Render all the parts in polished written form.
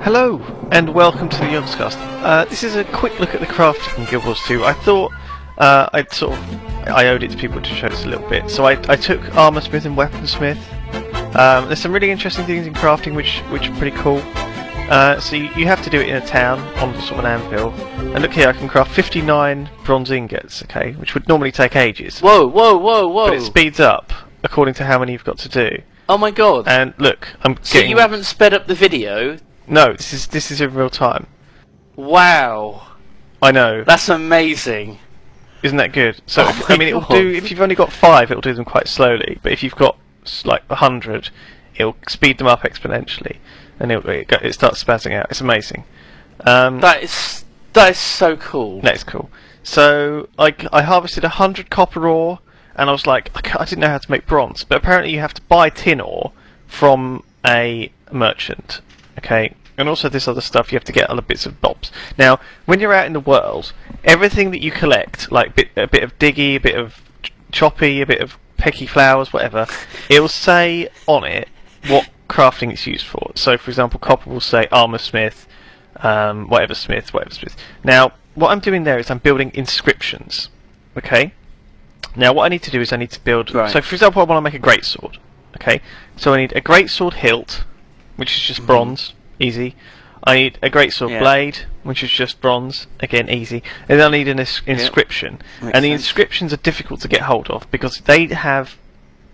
Hello, and welcome to the Yogscast. This is a quick look at the crafting in gw2. I thought I owed it to people to show this a little bit. So I took armorsmith and weaponsmith. There's some really interesting things in crafting which are pretty cool. So you have to do it in a town on sort of an anvil. And look here, I can craft 59 bronze ingots, okay, which would normally take ages. Whoa, whoa, whoa, whoa! But it speeds up according to how many you've got to do. Oh my god! And look, So you haven't sped up the video? No, this is in real time. Wow! I know. That's amazing. Isn't that good? So Oh I mean, it'll do. If you've only got 5, it'll do them quite slowly. But if you've got like 100, it'll speed them up exponentially, and it starts spazzing out. It's amazing. That is so cool. That is cool. So I harvested 100 copper ore, and I was like, I didn't know how to make bronze, but apparently you have to buy tin ore from a merchant. Okay, and also this other stuff, you have to get other bits of bobs. Now, when you're out in the world, everything that you collect, like a bit of diggy, a bit of choppy, a bit of pecky flowers, whatever, it will say on it what crafting it's used for. So, for example, copper will say armorsmith, whatever smith. Now, what I'm doing there is I'm building inscriptions. Okay. Now, what I need to do is I need to build. Right. So, for example, I want to make a greatsword. Okay. So I need a greatsword hilt, which is just bronze, easy. I need a greatsword blade, which is just bronze, again easy. And then I need an inscription. Makes And the sense. inscriptions are difficult to get hold of because they have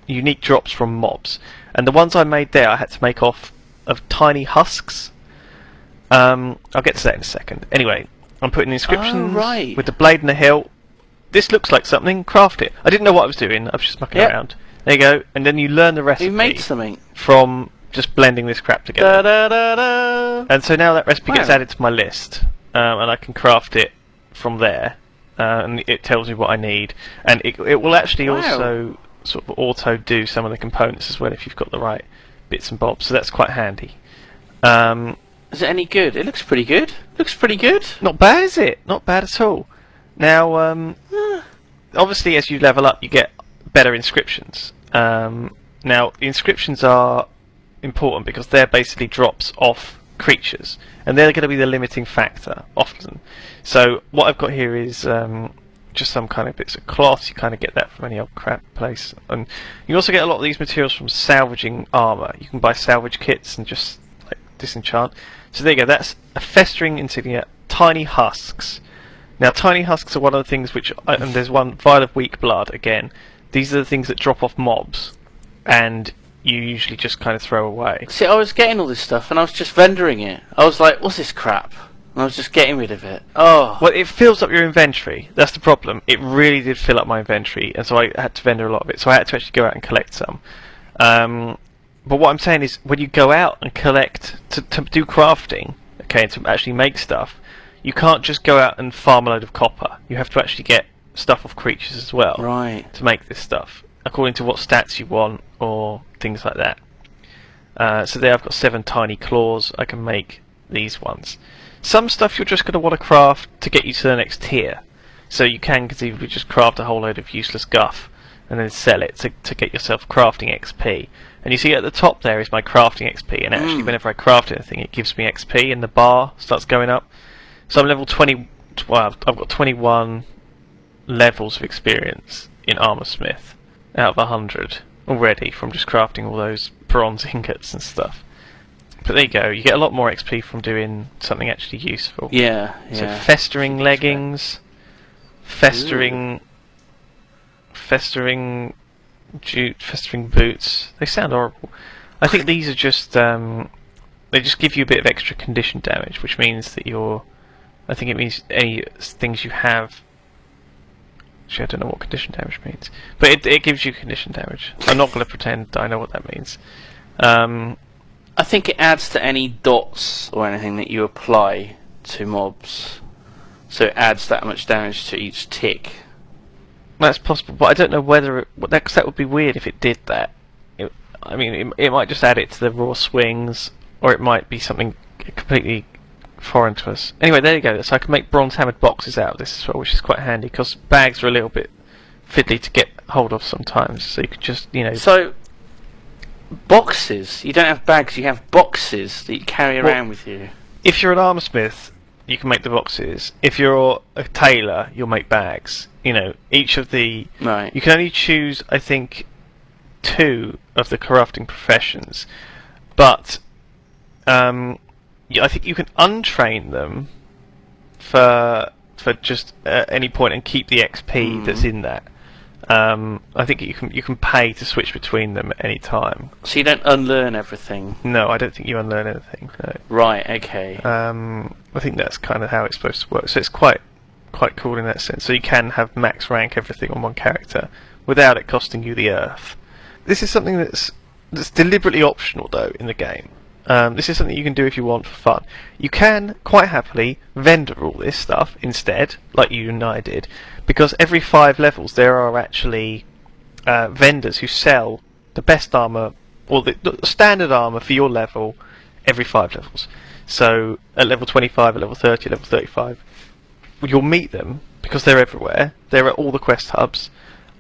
unique drops from mobs. And the ones I made there, I had to make off of tiny husks. I'll get to that in a second. Anyway, I'm putting inscriptions with the blade and the hilt. This looks like something. Craft it. I didn't know what I was doing. I was just mucking around. There you go. And then you learn the recipe. You made something From just blending this crap together. Da, da, da, da. And so now that recipe gets added to my list, and I can craft it from there, and it tells me what I need, and it will actually also sort of auto do some of the components as well if you've got the right bits and bobs. So that's quite handy. Is it any good? It looks pretty good. Looks pretty good. Not bad, is it? Not bad at all. Now, obviously, as you level up, you get better inscriptions. Now, the inscriptions are important because they're basically drops off creatures, and they're going to be the limiting factor often. So what I've got here is just some kind of bits of cloth. You kind of get that from any old crap place, and you also get a lot of these materials from salvaging armor. You can buy salvage kits and just like disenchant. So there you go. That's a festering insignia, tiny husks. Now, tiny husks are one of the things which, and there's one, vial of weak blood again. These are the things that drop off mobs, and you usually just kind of throw away. See, I was getting all this stuff and I was just vendoring it. I was like, what's this crap? And I was just getting rid of it. Oh. Well, it fills up your inventory. That's the problem. It really did fill up my inventory, and so I had to vendor a lot of it. So I had to actually go out and collect some. But what I'm saying is, when you go out and collect to do crafting, okay, to actually make stuff, you can't just go out and farm a load of copper. You have to actually get stuff off creatures as well, Right. to make this stuff, according to what stats you want or things like that. So there I've got 7 tiny claws. I can make these ones. Some stuff you're just going to want to craft to get you to the next tier. So you can conceivably just craft a whole load of useless guff and then sell it to get yourself crafting XP. And you see at the top there is my crafting XP, and actually whenever I craft anything it gives me XP and the bar starts going up. So I'm level 20, well, I've got 21 levels of experience in armorsmith out of 100 already from just crafting all those bronze ingots and stuff. But there you go, you get a lot more XP from doing something actually useful. Yeah. So festering leggings, festering boots. They sound horrible. I think these are just they just give you a bit of extra condition damage, which means that I think it means any things you have. Actually, I don't know what condition damage means, but it gives you condition damage. I'm not going to pretend I know what that means. I think it adds to any dots or anything that you apply to mobs. So it adds that much damage to each tick. That's possible, but I don't know whether that would be weird if it did that. I mean, it might just add it to the raw swings, or it might be something completely foreign to us. Anyway, there you go. So I can make bronze hammered boxes out of this as well, which is quite handy because bags are a little bit fiddly to get hold of sometimes. So you could just, So boxes. You don't have bags. You have boxes that you carry around with you. if you're an armorsmith, you can make the boxes. If you're a tailor, you'll make bags. You know, each of the... Right. You can only choose, I think, 2 of the crafting professions. But I think you can untrain them for just any point and keep the XP that's in that. I think you can pay to switch between them at any time. So you don't unlearn everything? No, I don't think you unlearn anything. No. Right, okay. I think that's kind of how it's supposed to work. So it's quite cool in that sense. So you can have max rank everything on one character without it costing you the earth. This is something that's deliberately optional though in the game. This is something you can do if you want for fun. You can quite happily vendor all this stuff instead, like you and I did, because every 5 levels there are actually vendors who sell the best armour, or the standard armour for your level every 5 levels. So at level 25, at level 30, at level 35, you'll meet them because they're everywhere. They're at all the quest hubs.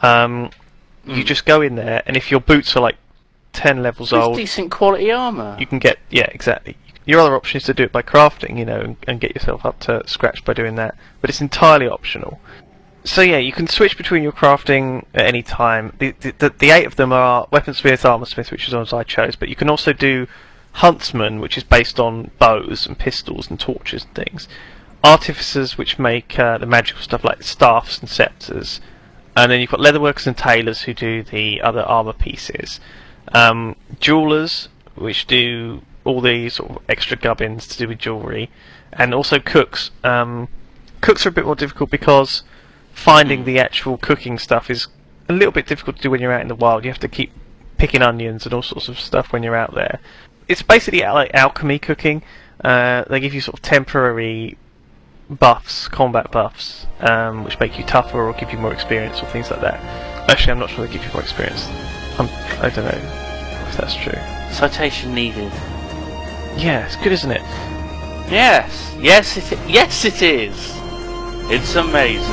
You just go in there, and if your boots are like 10 levels old, decent quality armour. you can get, yeah, exactly. Your other option is to do it by crafting, you know, and get yourself up to scratch by doing that. But it's entirely optional. So yeah, you can switch between your crafting at any time. The 8 of them are weaponsmith, armorsmith, which is the ones I chose. But you can also do huntsman, which is based on bows and pistols and torches and things. Artificers, which make the magical stuff like staffs and scepters. And then you've got leatherworkers and tailors who do the other armour pieces. Jewelers, which do all the sort of extra gubbins to do with jewellery, and also cooks. Cooks are a bit more difficult because finding the actual cooking stuff is a little bit difficult to do when you're out in the wild. You have to keep picking onions and all sorts of stuff when you're out there. It's basically like alchemy cooking. They give you sort of temporary buffs, combat buffs, which make you tougher or give you more experience or things like that. Actually, I'm not sure they give you more experience. I don't know if that's true. Citation needed. Yeah, it's good, isn't it? Yes, yes it is. It's amazing.